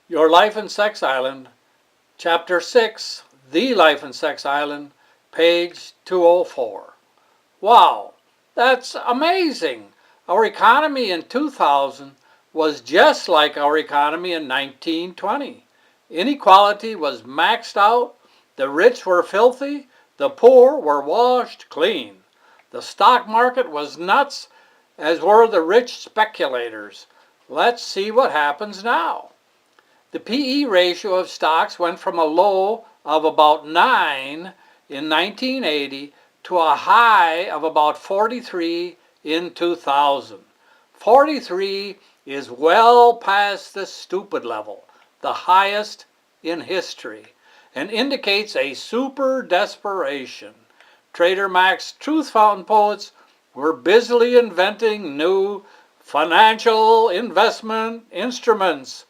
Your Life and Sex Island, Chapter 6, The Life and Sex Island, page 204. Wow, that's amazing. Our economy in 2000 was just like our economy in 1920. Inequality was maxed out, the rich were filthy, the poor were washed clean. The stock market was nuts, as were the rich speculators. Let's see what happens now. The PE ratio of stocks went from a low of about 9 in 1980 to a high of about 43 in 2000. 43 is well past the stupid level, the highest in history, and indicates a super desperation. Trader Mac's Truth Fountain poets were busily inventing new financial investment instruments,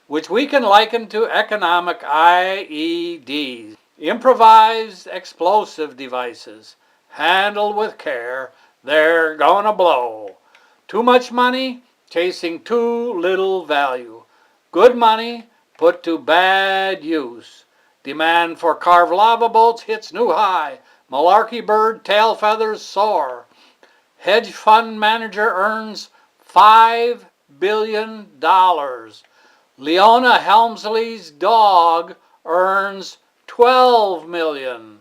which we can liken to economic IEDs, improvised explosive devices. Handled with care, they're gonna blow. Too much money, chasing too little value. Good money, put to bad use. Demand for carved lava boats hits new high. Malarkey bird tail feathers soar. Hedge fund manager earns $5 billion. Leona Helmsley's dog earns $12 million.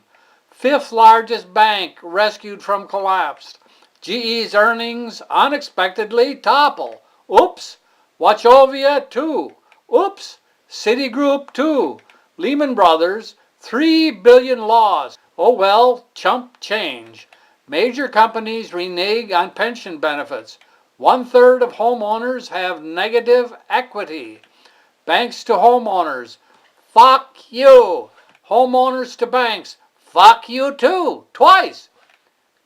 Fifth largest bank rescued from collapse. GE's earnings unexpectedly topple. Oops. Wachovia too. Oops. Citigroup too. Lehman Brothers, $3 billion loss. Oh well, chump change. Major companies renege on pension benefits. 1/3 of homeowners have negative equity. Banks to homeowners, fuck you. Homeowners to banks, fuck you too, twice.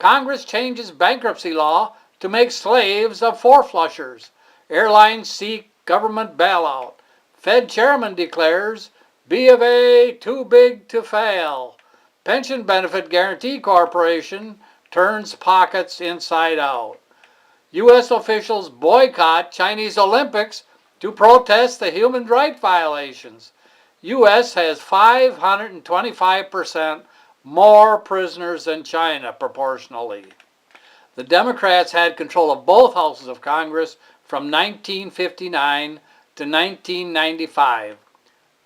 Congress changes bankruptcy law to make slaves of four-flushers. Airlines seek government bailout. Fed chairman declares B of A too big to fail. Pension Benefit Guaranty Corporation turns pockets inside out. U.S. officials boycott Chinese Olympics to protest the human rights violations. U.S. has 525% more prisoners than China proportionally. The Democrats had control of both houses of Congress from 1959 to 1995.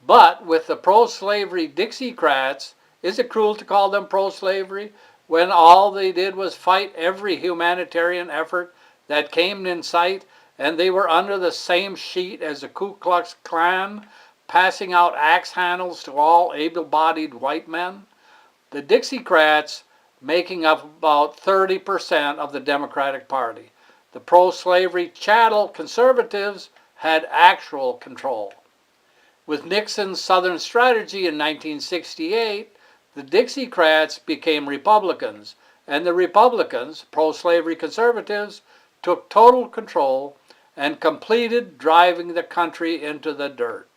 But with the pro-slavery Dixiecrats, is it cruel to call them pro-slavery when all they did was fight every humanitarian effort that came in sight, and they were under the same sheet as the Ku Klux Klan, passing out axe handles to all able-bodied white men? The Dixiecrats making up about 30% of the Democratic Party. The pro-slavery chattel conservatives had actual control. With Nixon's Southern strategy in 1968, the Dixiecrats became Republicans, and the Republicans, pro-slavery conservatives, took total control and completed driving the country into the dirt.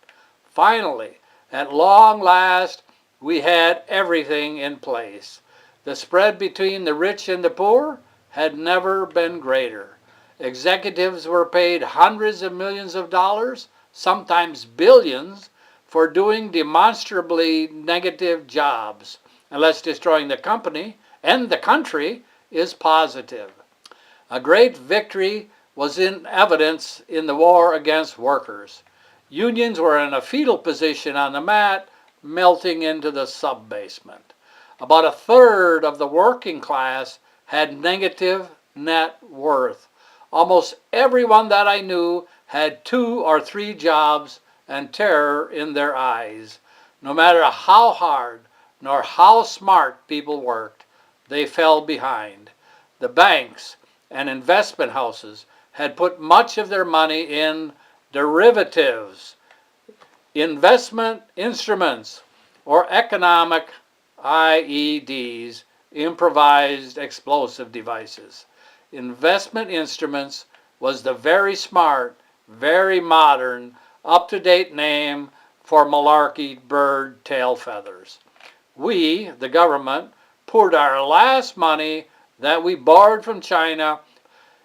Finally, at long last, we had everything in place. The spread between the rich and the poor had never been greater. Executives were paid hundreds of millions of dollars, sometimes billions, for doing demonstrably negative jobs, unless destroying the company and the country is positive. A great victory was in evidence in the war against workers. Unions were in a fetal position on the mat, melting into the sub-basement. About 1/3 of the working class had negative net worth. Almost everyone that I knew had 2 or 3 jobs and terror in their eyes. No matter how hard nor how smart people worked, they fell behind. The banks and investment houses had put much of their money in derivatives, investment instruments, or economic IEDs, improvised explosive devices. Investment instruments was the very smart, very modern, up-to-date name for malarkey bird tail feathers. We, the government, poured our last money that we borrowed from China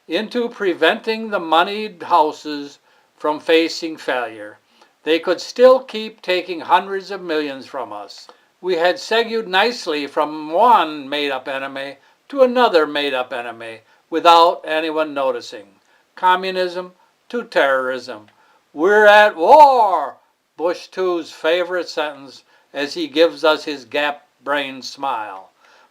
into preventing the moneyed houses from facing failure. they could still keep taking hundreds of millions from us. We had segued nicely from one made-up enemy to another made-up enemy without anyone noticing. Communism to terrorism. We're at war, Bush II's favorite sentence as he gives us his gap-brained smile.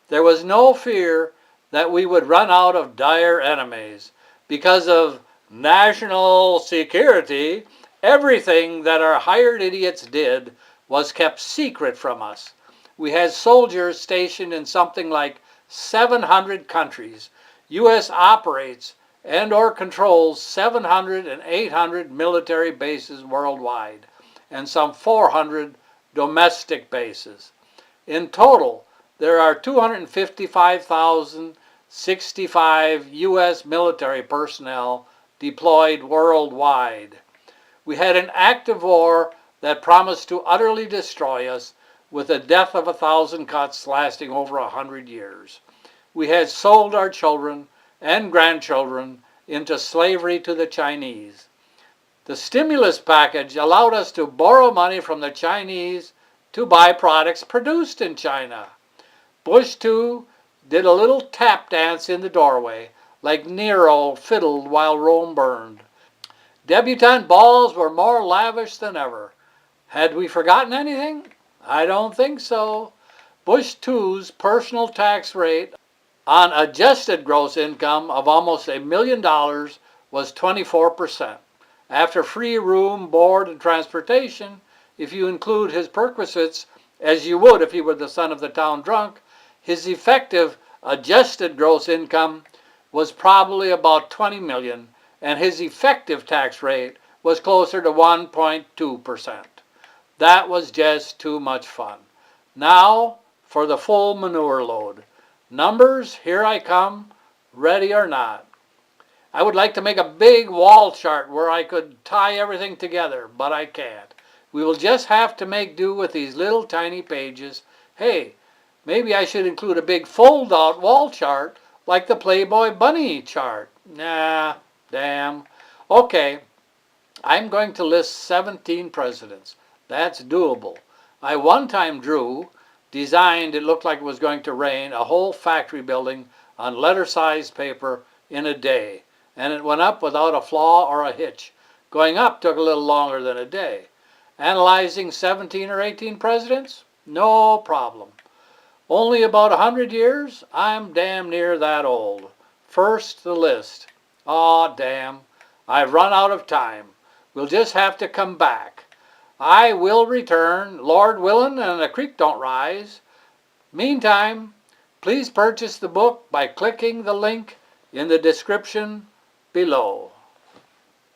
There was no fear that we would run out of dire enemies. Because of national security, everything that our hired idiots did was kept secret from us. We had soldiers stationed in something like 700 countries. U.S. operates and or controls 700 and 800 military bases worldwide and some 400 domestic bases. In total, there are 255,065 U.S. military personnel deployed worldwide. We had an active war that promised to utterly destroy us with the death of 1,000 cuts lasting over 100 years. We had sold our children and grandchildren into slavery to the Chinese. The stimulus package allowed us to borrow money from the Chinese to buy products produced in China. Bush II did a little tap dance in the doorway, like Nero fiddled while Rome burned. Debutante balls were more lavish than ever. Had we forgotten anything? I don't think so. Bush II's personal tax rate on adjusted gross income of almost $1 million was 24%. After free room, board, and transportation, if you include his perquisites, as you would if he were the son of the town drunk, his effective adjusted gross income was probably about $20 million, and his effective tax rate was closer to 1.2%. That was just too much fun. Now for the full manure load. Numbers, here I come, ready or not. I would like to make a big wall chart where I could tie everything together, but I can't. We will just have to make do with these little tiny pages. Hey, maybe I should include a big fold-out wall chart like the Playboy Bunny chart. Nah, damn. Okay, I'm going to list 17 presidents. That's doable. I one time designed, it looked like it was going to rain, a whole factory building on letter-sized paper in a day. And it went up without a flaw or a hitch. Going up took a little longer than a day. Analyzing 17 or 18 presidents? No problem. Only about 100 years? I'm damn near that old. First, the list. Aw, damn. I've run out of time. We'll just have to come back. I will return, Lord willin' and the creek don't rise. Meantime, please purchase the book by clicking the link in the description below.